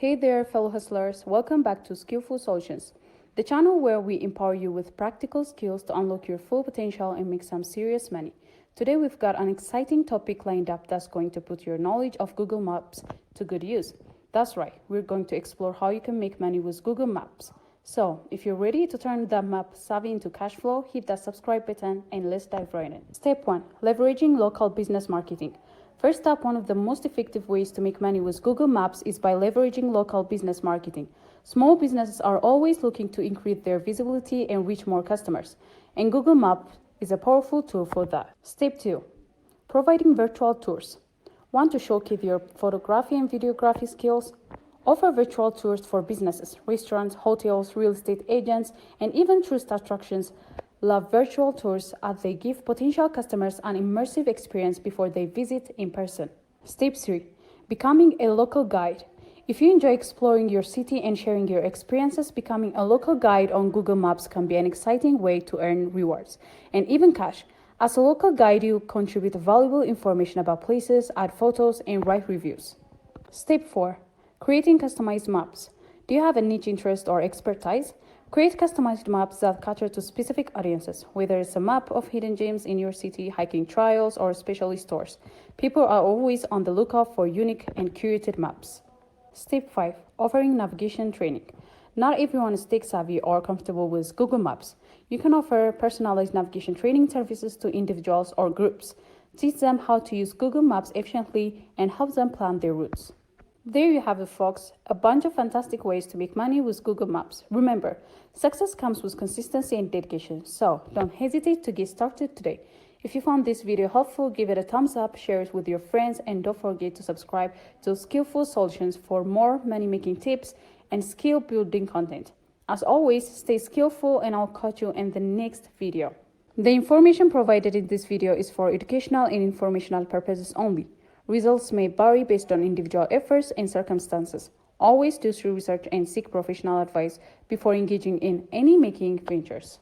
Hey there, fellow hustlers. Welcome back to Skill Ful Solutions, the channel where we empower you with practical skills to unlock your full potential and make some serious money. Today, we've got an exciting topic lined up that's going to put your knowledge of Google Maps to good use. That's right, we're going to explore how you can make money with Google Maps. So, if you're ready to turn that map savvy into cash flow, hit that subscribe button and let's dive right in. Step 1. Leveraging local business marketing. First up, one of the most effective ways to make money with Google Maps is by leveraging local business marketing. Small businesses are always looking to increase their visibility and reach more customers, and Google Maps is a powerful tool for that. Step 2. Providing virtual tours. Want to showcase your photography and videography skills? Offer virtual tours for businesses, restaurants, hotels, real estate agents, and even tourist attractions. Love virtual tours as they give potential customers an immersive experience before they visit in person. Step 3. Becoming a local guide. If you enjoy exploring your city and sharing your experiences, becoming a local guide on Google Maps can be an exciting way to earn rewards and even cash. As a local guide, you contribute valuable information about places, add photos, and write reviews. Step 4. Creating customized maps. Do you have a niche interest or expertise? Create customized maps that cater to specific audiences, whether it's a map of hidden gems in your city, hiking trails, or specialty stores. People are always on the lookout for unique and curated maps. Step 5. Offering navigation training. Not everyone is tech savvy or comfortable with Google Maps. You can offer personalized navigation training services to individuals or groups. Teach them how to use Google Maps efficiently and help them plan their routes. There you have it, folks, a bunch of fantastic ways to make money with Google Maps. Remember, success comes with consistency and dedication, so don't hesitate to get started today. If you found this video helpful, give it a thumbs up, share it with your friends, and don't forget to subscribe to Skill Ful Solutions for more money-making tips and skill-building content. As always, stay skillful, and I'll catch you in the next video. The information provided in this video is for educational and informational purposes only. Results may vary based on individual efforts and circumstances. Always do your research and seek professional advice before engaging in any making ventures.